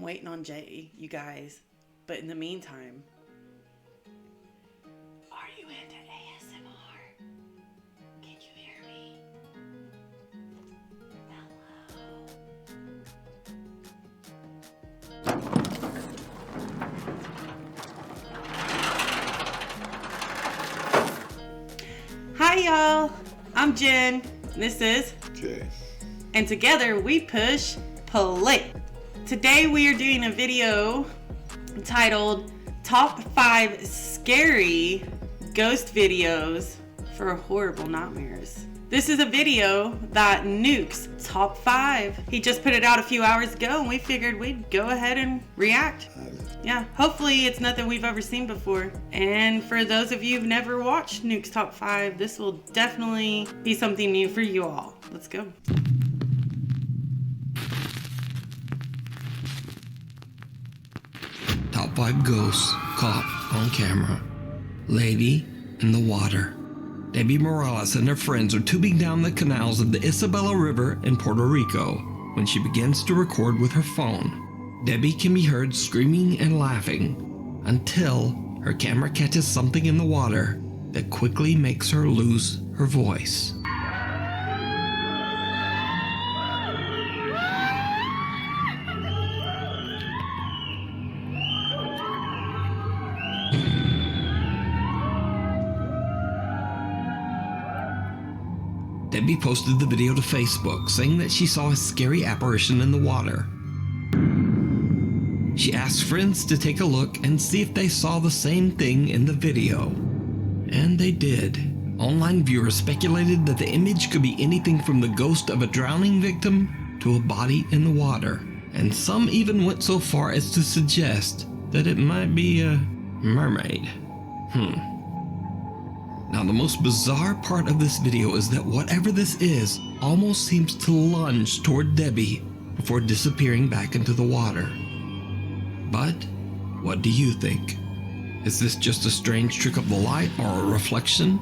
I'm waiting on Jay, you guys. But in the meantime, are you into ASMR? Can you hear me? Hello. Hi y'all, I'm Jen. This is Jay. And together we push play. Today we are doing a video titled Top 5 Scary Ghost Videos for Horrible Nightmares. This is a video that Nuke's Top 5. He just put it out a few hours ago and we figured we'd go ahead and react. Yeah, hopefully it's nothing we've ever seen before. And for those of you who've never watched Nuke's Top 5, this will definitely be something new for you all. Let's go. Top 5 ghosts caught on camera. Lady in the water. Debbie Morales and her friends are tubing down the canals of the Isabella River in Puerto Rico when she begins to record with her phone. Debbie can be heard screaming and laughing until her camera catches something in the water that quickly makes her lose her voice. Debbie posted the video to Facebook, saying that she saw a scary apparition in the water. She asked friends to take a look and see if they saw the same thing in the video. And they did. Online viewers speculated that the image could be anything from the ghost of a drowning victim to a body in the water. And some even went so far as to suggest that it might be a mermaid. Now, the most bizarre part of this video is that whatever this is almost seems to lunge toward Debbie before disappearing back into the water. But what do you think? Is this just a strange trick of the light or a reflection?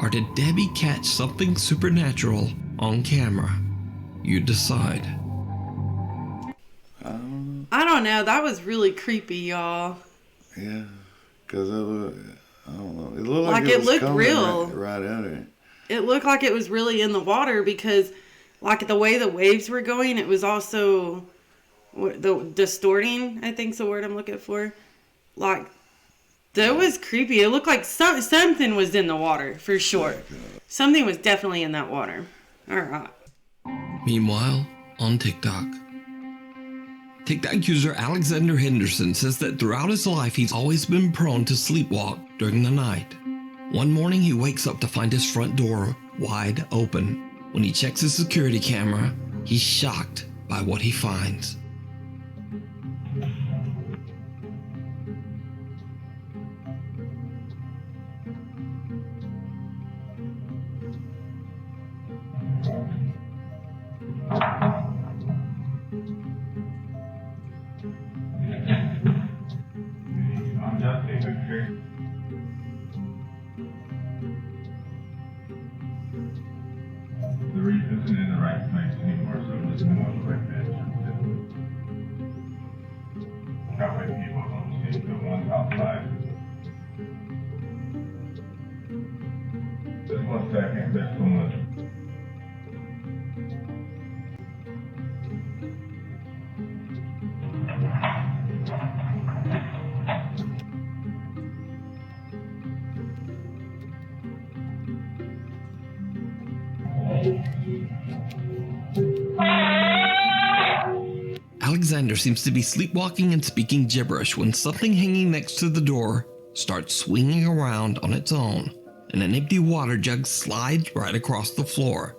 Or did Debbie catch something supernatural on camera? You decide. I don't know. That was really creepy, y'all. Yeah, because I don't know. It looked like it looked coming real. Right at her. It looked like it was really in the water because, like, the way the waves were going, it was also distorting, I think's the word I'm looking for. Like, that was creepy. It looked like something was in the water, for sure. Something was definitely in that water. All right. Meanwhile, on TikTok user Alexander Henderson says that throughout his life he's always been prone to sleepwalk during the night. One morning he wakes up to find his front door wide open. When he checks his security camera, he's shocked by what he finds. The reef isn't in the right place anymore, so I'm just going to quick bitch. That way people don't see the ones outside. Just 1 second, there's so much. Alexander seems to be sleepwalking and speaking gibberish when something hanging next to the door starts swinging around on its own, and an empty water jug slides right across the floor.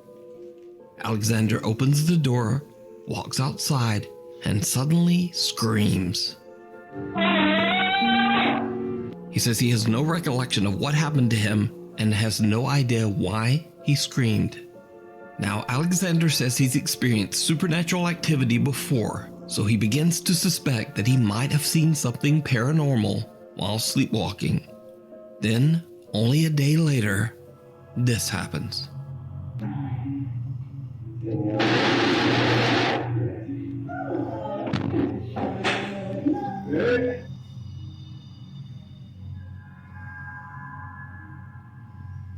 Alexander opens the door, walks outside, and suddenly screams. He says he has no recollection of what happened to him and has no idea why he screamed. Now, Alexander says he's experienced supernatural activity before, so he begins to suspect that he might have seen something paranormal while sleepwalking. Then, only a day later, this happens.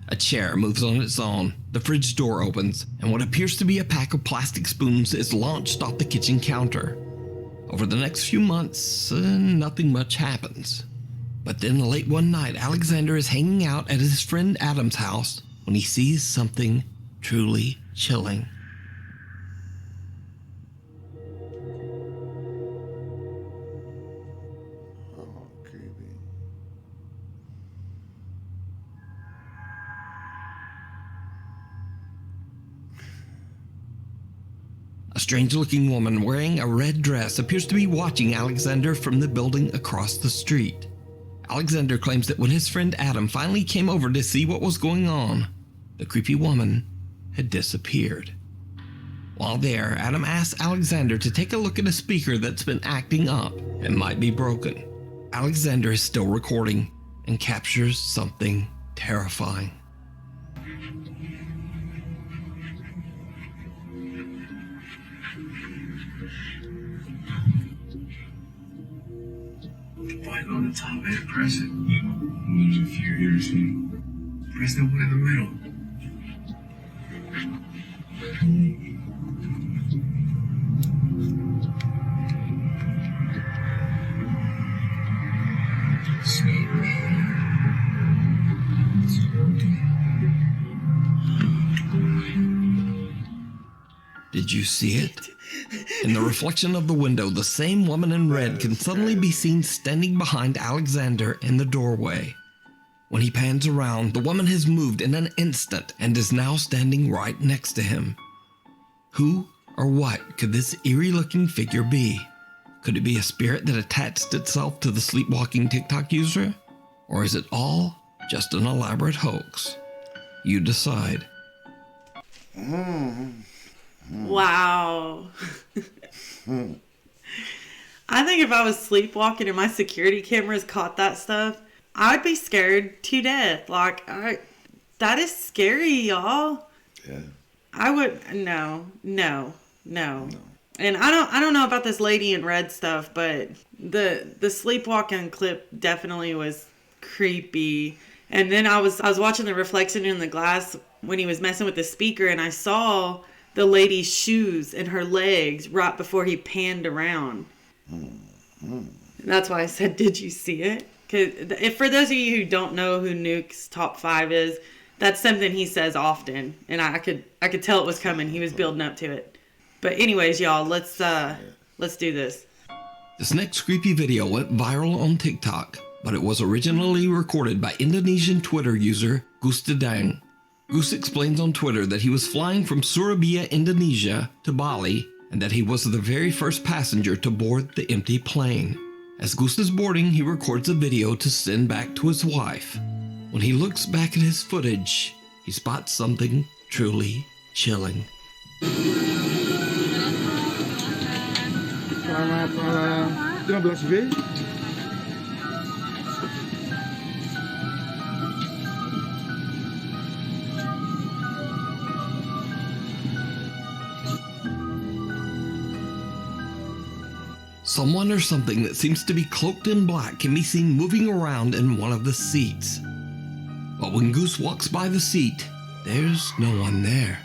A chair moves on its own, the fridge door opens, and what appears to be a pack of plastic spoons is launched off the kitchen counter. Over the next few months, nothing much happens. But then late one night, Alexander is hanging out at his friend Adam's house when he sees something truly chilling. Oh, creepy. A strange-looking woman wearing a red dress appears to be watching Alexander from the building across the street. Alexander claims that when his friend Adam finally came over to see what was going on, the creepy woman had disappeared. While there, Adam asks Alexander to take a look at a speaker that's been acting up and might be broken. Alexander is still recording and captures something terrifying. Button on the top and press it. There's a few here, see? Press the one in the middle. Did you see it? In the reflection of the window, the same woman in red can suddenly be seen standing behind Alexander in the doorway. When he pans around, the woman has moved in an instant and is now standing right next to him. Who or what could this eerie-looking figure be? Could it be a spirit that attached itself to the sleepwalking TikTok user? Or is it all just an elaborate hoax? You decide. Wow. I think if I was sleepwalking and my security cameras caught that stuff, I'd be scared to death. That is scary, y'all. Yeah. I would no. And I don't know about this lady in red stuff, but the sleepwalking clip definitely was creepy. And then I was watching the reflection in the glass when he was messing with the speaker, and I saw the lady's shoes and her legs right before he panned around. And that's why I said, did you see it? Because for those of you who don't know who Nuke's top 5 is, that's something he says often, and I could tell it was coming. He was building up to it. But anyways, y'all, let's do this. This next creepy video went viral on TikTok, but it was originally recorded by Indonesian Twitter user Gustadang. Goose explains on Twitter that he was flying from Surabaya, Indonesia to Bali, and that he was the very first passenger to board the empty plane. As Goose is boarding, he records a video to send back to his wife. When he looks back at his footage, he spots something truly chilling. Selamat malam. 15B. Someone or something that seems to be cloaked in black can be seen moving around in one of the seats. But when Goose walks by the seat, there's no one there.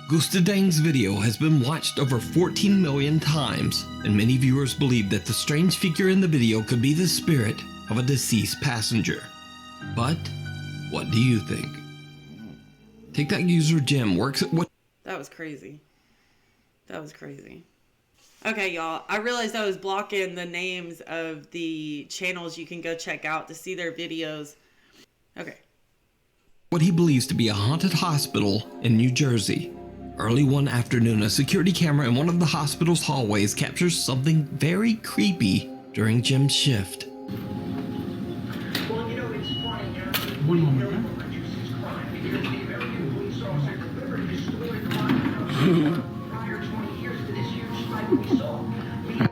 Gustadang's video has been watched over 14 million times, and many viewers believe that the strange figure in the video could be the spirit of a deceased passenger. But what do you think? TikTok user Jim works at what? That was crazy. Okay, y'all, I realized I was blocking the names of the channels you can go check out to see their videos. Okay. What he believes to be a haunted hospital in New Jersey. Early one afternoon, a security camera in one of the hospital's hallways captures something very creepy during Jim's shift. One moment.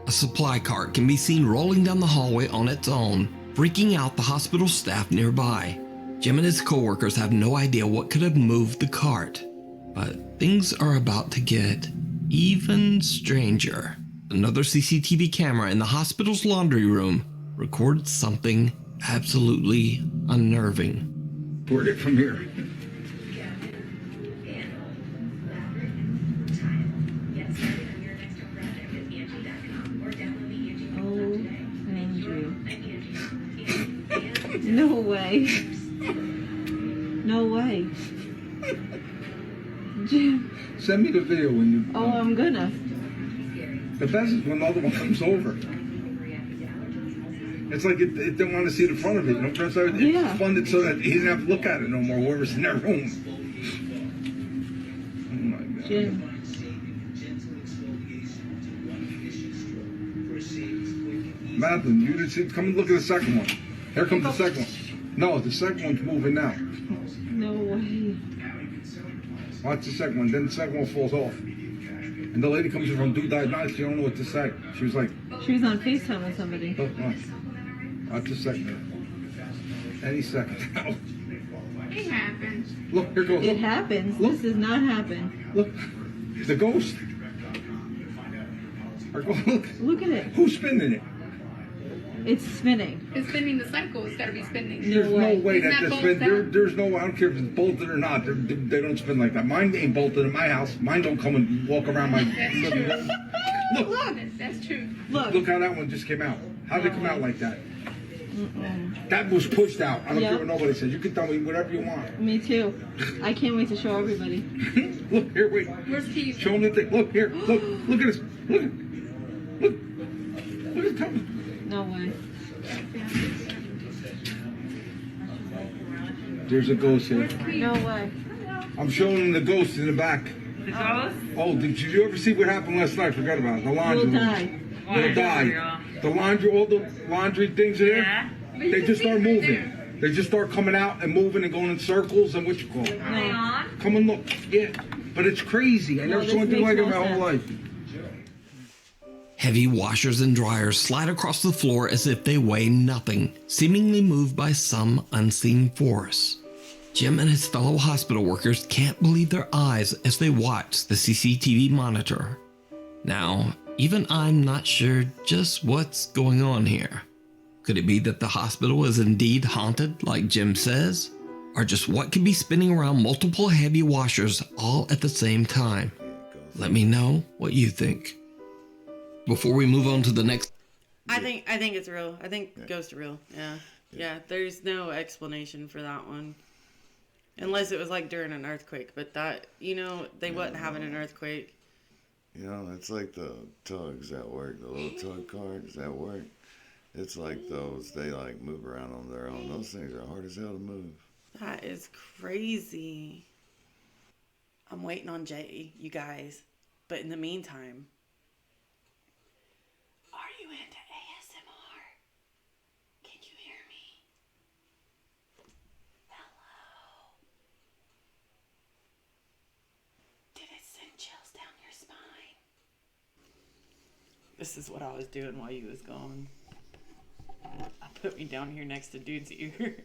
A supply cart can be seen rolling down the hallway on its own, freaking out the hospital staff nearby. Jim and his coworkers have no idea what could have moved the cart. But things are about to get even stranger. The another CCTV camera in the hospital's laundry room records something absolutely unnerving. Toward it from here. No way. No way. Jim. Send me the video when you. Oh, I'm gonna. The best is when the other one comes over. It's like it didn't want to see the front of it. You know, press out. Yeah. It's funded so that he didn't have to look at it no more. Whoever's in that room. Oh my God. Jim. Madeline, you didn't see. Come and look at the second one. Here comes the second one. No, the second one's moving now. No way. Watch the second one. Then the second one falls off. And the lady comes in from Do Diagnostics. You don't know what to say. She was like, She was on FaceTime with somebody. look, watch. Watch the second one. Any second now. It happens. Look, here goes. It happens. Look. This does not happen. Look. The ghost. Look. Look at it. Who's spinning it? It's spinning. It's spinning the cycle. It's got to be spinning. There's no way Isn't that that they spin. bolted? There's no way. I don't care if it's bolted or not. They don't spin like that. Mine ain't bolted in my house. Mine don't come and walk around my living room. Look. That's true. Look how that one just came out. How did it come out like that? That was pushed out. I don't Yeah. care what nobody says. You can tell me whatever you want. Me too. I can't wait to show everybody. Look, here, wait. Where's Keith? Show them the thing. Look, here. Look at this. Look at that. No way. There's a ghost here. No way. I'm showing them the ghost in the back. The ghost? Oh, did you ever see what happened last night? Forgot about it. The laundry We'll room. die. They'll die. The laundry, all the laundry things are there. Yeah. They just start moving. They just start coming out and moving and going in circles and what you call it. No. Come and look. Yeah. But it's crazy. I No, never this saw anything like makes it no my whole life. sense. Heavy washers and dryers slide across the floor as if they weigh nothing, seemingly moved by some unseen force. Jim and his fellow hospital workers can't believe their eyes as they watch the CCTV monitor. Now, even I'm not sure just what's going on here. Could it be that the hospital is indeed haunted, like Jim says? Or just what could be spinning around multiple heavy washers all at the same time? Let me know what you think. Before we move on to the next... I think it's real. I think ghosts are real. Yeah. There's no explanation for that one. Unless it was like during an earthquake. But that, they wasn't having an earthquake. You know, it's like the tugs at work, the little tug carts at work. It's like those, they like move around on their own. Those things are hard as hell to move. That is crazy. I'm waiting on Jay, you guys. But in the meantime, are you into ASMR? Can you hear me? Hello? Did it send chills down your spine? This is what I was doing while you was gone. I put me down here next to dude's ear,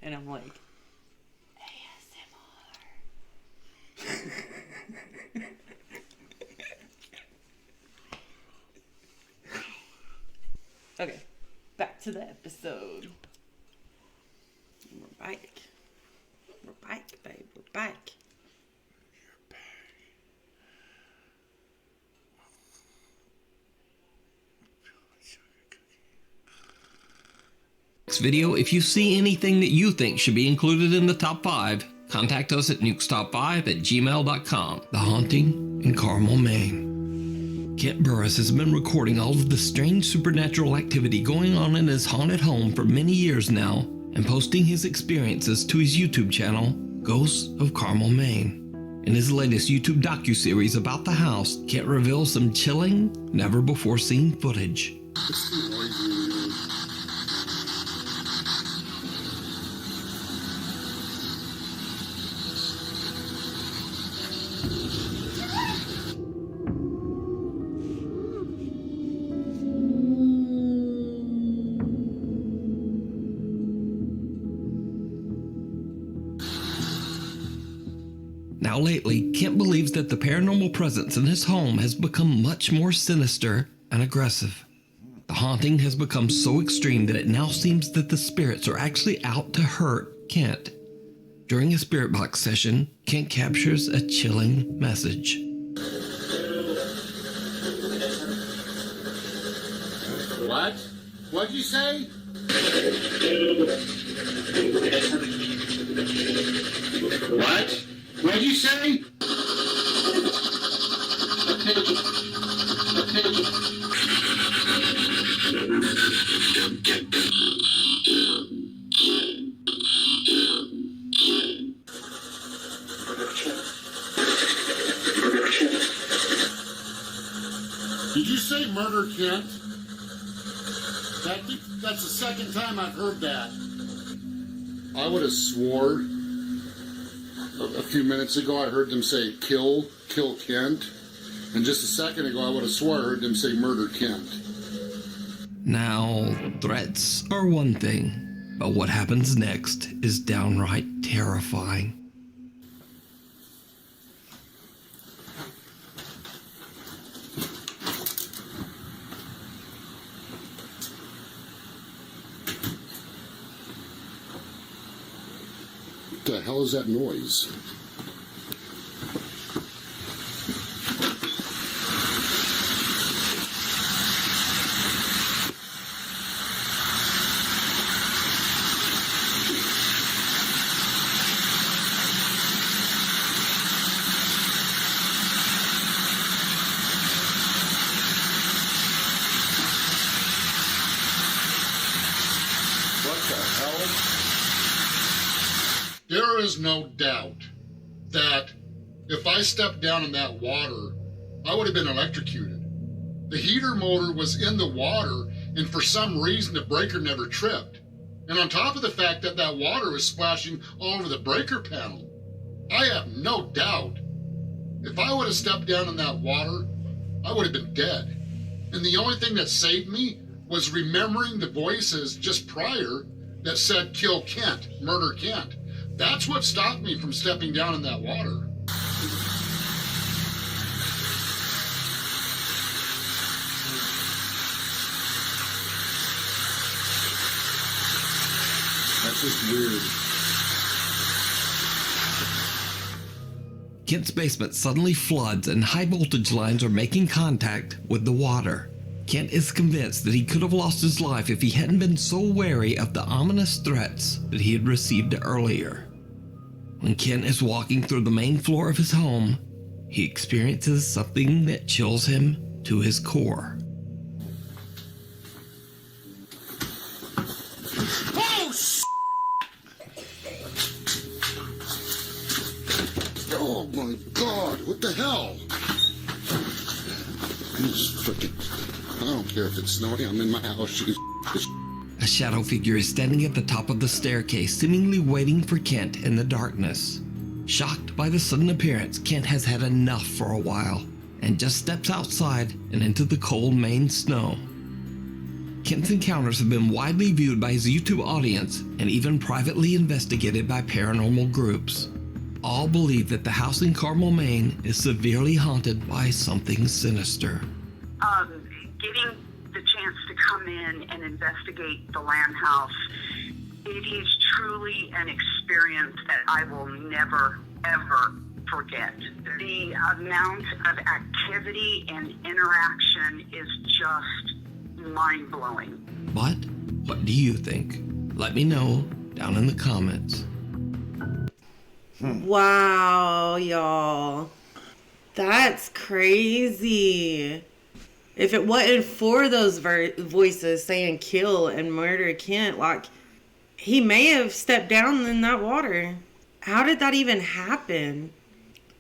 and I'm like, ASMR. Okay, back to the episode. We're back. We're back, babe. We're back. Next video, if you see anything that you think should be included in the top 5, contact us at nukestop5@gmail.com. The Haunting in Carmel, Maine. Kent Burris has been recording all of the strange supernatural activity going on in his haunted home for many years now and posting his experiences to his YouTube channel, Ghosts of Carmel, Maine. In his latest YouTube docuseries about the house, Kent reveals some chilling, never-before-seen footage. Now lately, Kent believes that the paranormal presence in his home has become much more sinister and aggressive. The haunting has become so extreme that it now seems that the spirits are actually out to hurt Kent. During a spirit box session, Kent captures a chilling message. What? What'd you say? What? What'd you say? Did you say murder Kent? That's the second time I've heard that. I would have swore a few minutes ago I heard them say kill Kent. And just a second ago I would have swore I heard them say murder Kent. Now, threats are one thing, but what happens next is downright terrifying. What the hell is that noise? What the hell? There is no doubt that if I stepped down in that water, I would have been electrocuted. The heater motor was in the water, and for some reason the breaker never tripped. And on top of the fact that that water was splashing all over the breaker panel, I have no doubt if I would have stepped down in that water, I would have been dead. And the only thing that saved me was remembering the voices just prior that said kill Kent, murder Kent. That's what stopped me from stepping down in that water. That's just weird. Kent's basement suddenly floods and high voltage lines are making contact with the water. Kent is convinced that he could have lost his life if he hadn't been so wary of the ominous threats that he had received earlier. When Kent is walking through the main floor of his home, he experiences something that chills him to his core. Oh my God, what the hell? I don't care if it's snowing, I'm in my house. A shadow figure is standing at the top of the staircase, seemingly waiting for Kent in the darkness. Shocked by the sudden appearance, Kent has had enough for a while and just steps outside and into the cold Maine snow. Kent's encounters have been widely viewed by his YouTube audience and even privately investigated by paranormal groups. All believe that the house in Carmel, Maine is severely haunted by something sinister. Getting the chance to come in and investigate the land house, it is truly an experience that I will never, ever forget. The amount of activity and interaction is just mind-blowing. But what do you think? Let me know down in the comments. Wow, y'all. That's crazy. If it wasn't for those voices saying kill and murder Kent, like, he may have stepped down in that water. How did that even happen?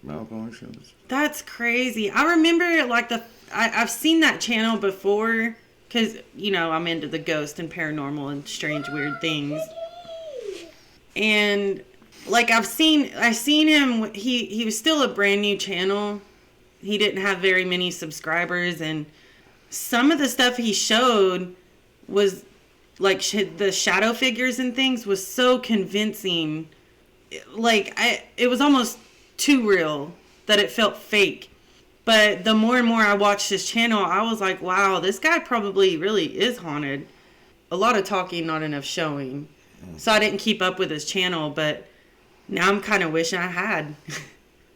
Malfunctions. That's crazy. I remember, like, I've seen that channel before, because, you know, I'm into the ghost and paranormal and strange, weird things. And, like, I seen him, he was still a brand new channel. He didn't have very many subscribers, and some of the stuff he showed was, like, the shadow figures and things was so convincing. Like, it was almost too real that it felt fake. But the more and more I watched his channel, I was like, wow, this guy probably really is haunted. A lot of talking, not enough showing. So I didn't keep up with his channel, but now I'm kind of wishing I had.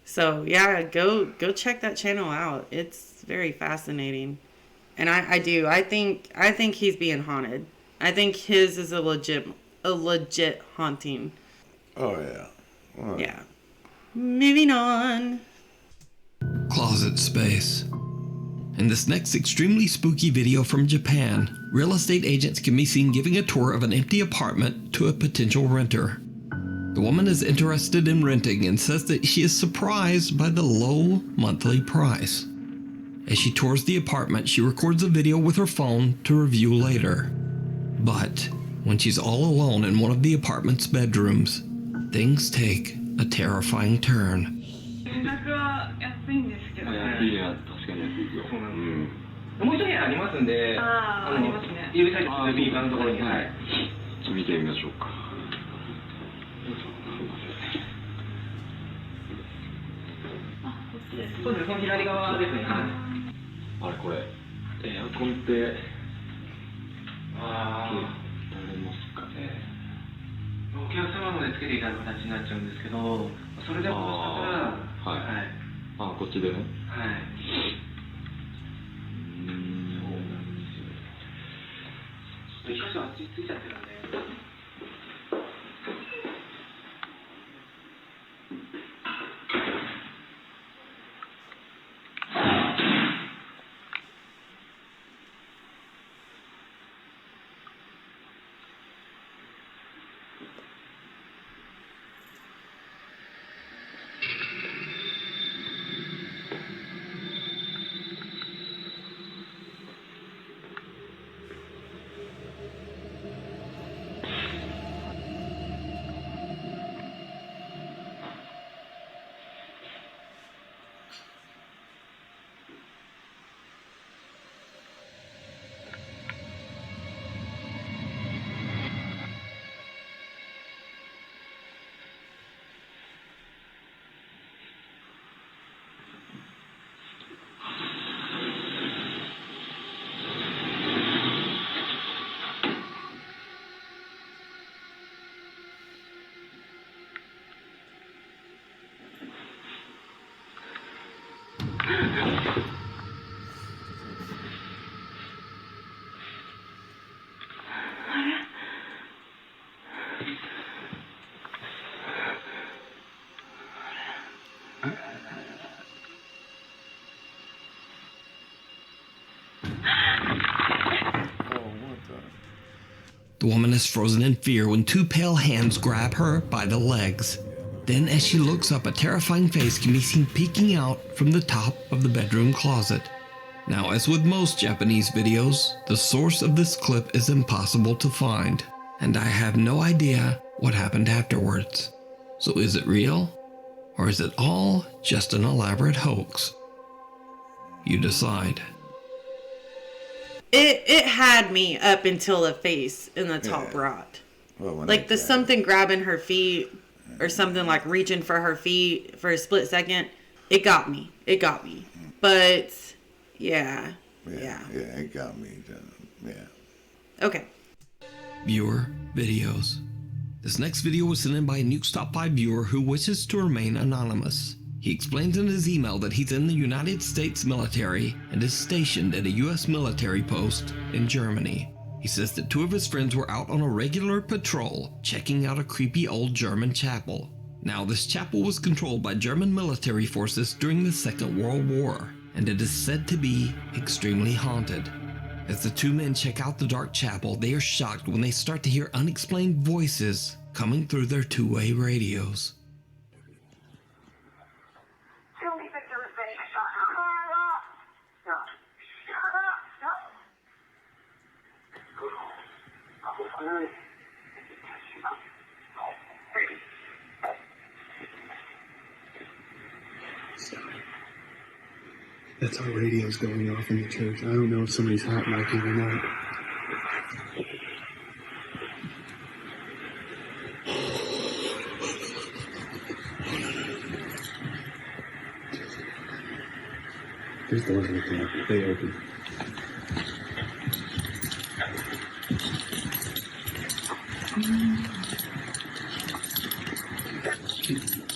So yeah, go check that channel out. It's very fascinating. And I think he's being haunted. I think his is a legit haunting. Oh yeah. Well, Yeah. Moving on. Closet space. In this next extremely spooky video from Japan, real estate agents can be seen giving a tour of an empty apartment to a potential renter. The woman is interested in renting and says that she is surprised by the low monthly price. As she tours the apartment, she records a video with her phone to review later. But when she's all alone in one of the apartment's bedrooms, things take a terrifying turn. 安いや、確かに安いよ。そうなんですよ。もう一部屋ありますんで、ありますね。指先と右側のところに、はい。ちょっと見てみましょうか。そうです、その左側ですね。あれこれ、エアコンって、取れますかね。お客様までつけていただく形になっちゃうんですけど、それでもしたら、はい。あ、こっちでね。はい。そうなんですよ。ちょっと一箇所あっちついちゃってるんで。The woman is frozen in fear when two pale hands grab her by the legs. Then, as she looks up, a terrifying face can be seen peeking out from the top of the bedroom closet. Now, as with most Japanese videos, the source of this clip is impossible to find, and I have no idea what happened afterwards. So is it real? Or is it all just an elaborate hoax? You decide. It had me up until the face in the top right. Well, like the something grabbing her feet or something like reaching for her feet for a split second. It got me. But yeah, it got me. Yeah. Okay. Viewer videos. This next video was sent in by a Nuke's Top 5 viewer who wishes to remain anonymous. He explains in his email that he's in the United States military and is stationed at a U.S. military post in Germany. He says that two of his friends were out on a regular patrol, checking out a creepy old German chapel. Now, this chapel was controlled by German military forces during the Second World War, and it is said to be extremely haunted. As the two men check out the dark chapel, they are shocked when they start to hear unexplained voices coming through their two-way radios. That's our radios going off in the church. I don't know if somebody's hot micing or not. There's doors right there. They open.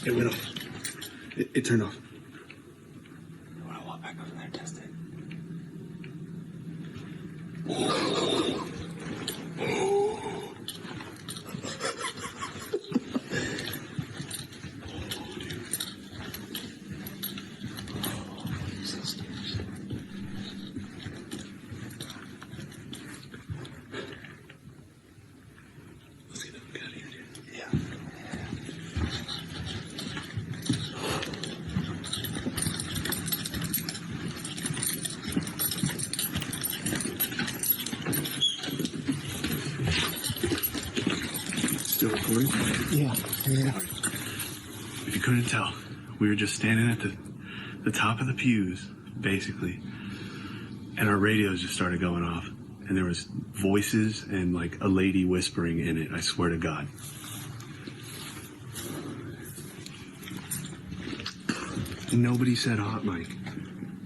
It went off. It turned off. I want to walk back over there and test it. Let's get out of here, dude. Yeah. Still recording? Yeah. If you couldn't tell, we were just standing at the top of the pews, basically, and our radios just started going off, and there was voices and like a lady whispering in it. I swear to God. Nobody said hot mic.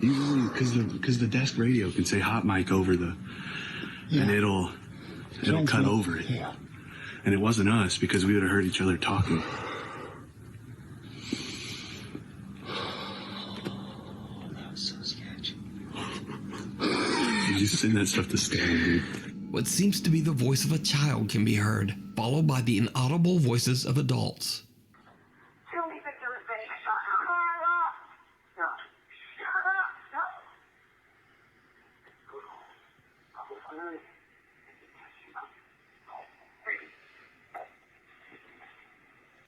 Usually, because the desk radio can say hot mic over the, and it'll cut over it. Yeah. And it wasn't us because we would have heard each other talking. That was so sketchy. You just send that stuff to Stan, dude. What seems to be the voice of a child can be heard, followed by the inaudible voices of adults.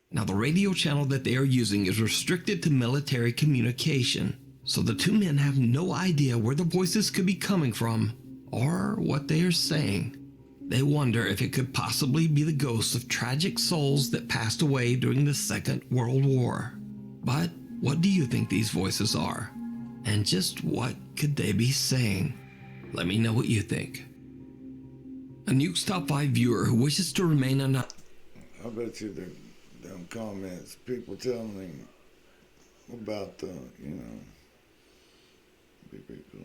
Now, the radio channel that they are using is restricted to military communication, so the two men have no idea where the voices could be coming from or what they are saying. They wonder if it could possibly be the ghosts of tragic souls that passed away during the Second World War. But what do you think these voices are? And just what could they be saying? Let me know what you think. A Nuke's Top 5 viewer who wishes to remain anonymous. I bet you them comments, people telling me about the, be pretty cool.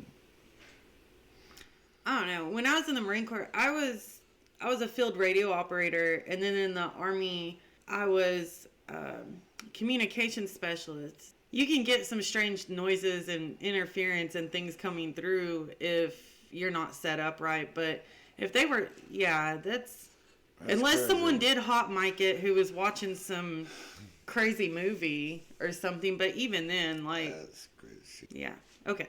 I don't know. When I was in the Marine Corps, I was a field radio operator, and then in the Army, I was communication specialist. You can get some strange noises and interference and things coming through if you're not set up right. But if they were, that's unless crazy. Someone did hot mic it who was watching some crazy movie or something. But even then, that's crazy. Yeah. Okay.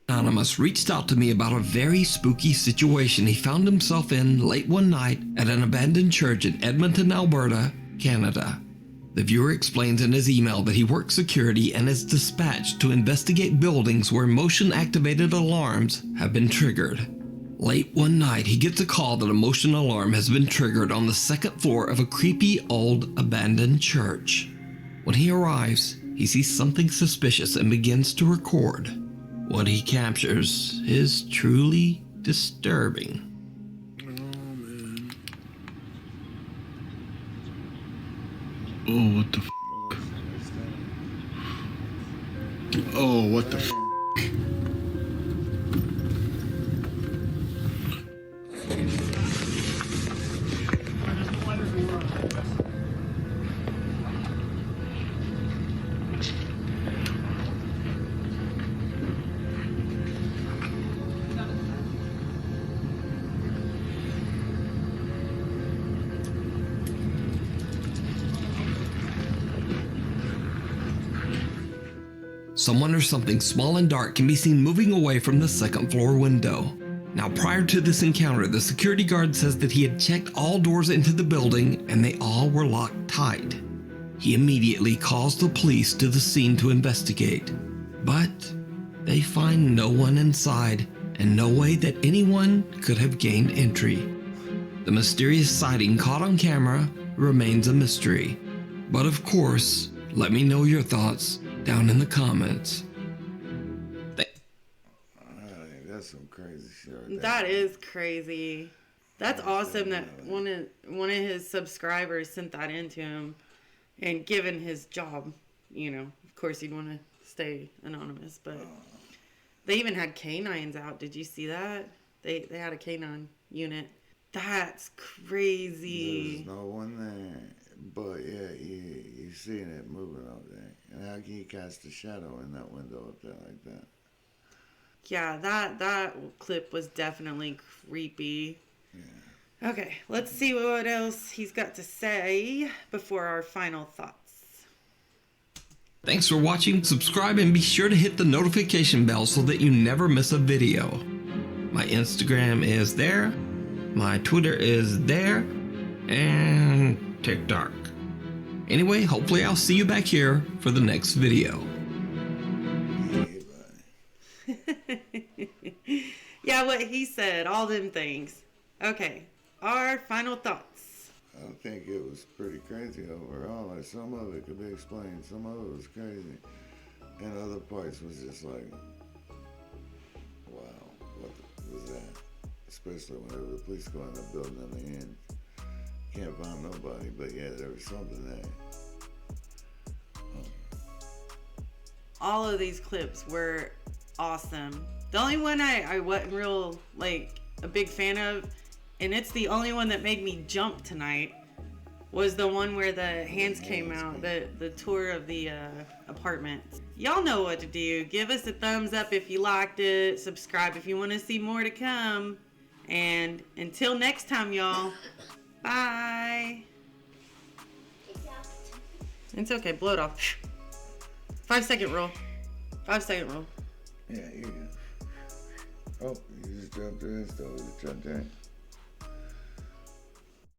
Anonymous reached out to me about a very spooky situation he found himself in late one night at an abandoned church in Edmonton, Alberta, Canada. The viewer explains in his email that he works security and is dispatched to investigate buildings where motion-activated alarms have been triggered. Late one night, he gets a call that a motion alarm has been triggered on the second floor of a creepy old abandoned church. When he arrives, he sees something suspicious and begins to record. What he captures is truly disturbing. Oh, man. Oh, what the f***? Oh, what the f***? Someone or something small and dark can be seen moving away from the second floor window. Now, prior to this encounter, the security guard says that he had checked all doors into the building and they all were locked tight. He immediately calls the police to the scene to investigate, but they find no one inside and no way that anyone could have gained entry. The mysterious sighting caught on camera remains a mystery. But of course, let me know your thoughts down in the comments. That's some crazy shit right That is crazy. That's awesome that one of his subscribers sent that in to him and given his job. Of course you'd want to stay anonymous, but they even had canines out. Did you see that? They had a canine unit. That's crazy. There's no one there. But yeah, you seeing it moving up there. And how can you cast a shadow in that window up there like that? Yeah, that clip was definitely creepy. Yeah. Okay, let's see what else he's got to say before our final thoughts. Thanks for watching. Subscribe and be sure to hit the notification bell so that you never miss a video. My Instagram is there. My Twitter is there. And TikTok. Anyway, hopefully I'll see you back here for the next video. Yeah, what he said, all them things. Okay, our final thoughts. I think it was pretty crazy overall. Like, some of it could be explained, some of it was crazy, and other parts was just like, wow, what was that? Especially whenever the police go in the building in the end. Can't find nobody, but yeah, there was something there. All of these clips were awesome. The only one I wasn't real, like, a big fan of, and it's the only one that made me jump tonight, was the one where the hands came out, the tour of the apartment. Y'all know what to do. Give us a thumbs up if you liked it. Subscribe if you want to see more to come. And until next time, y'all, bye. It's okay, blow it off. 5-second rule. 5-second rule. Yeah, you go. Oh, you just jumped in, so you just jumped in.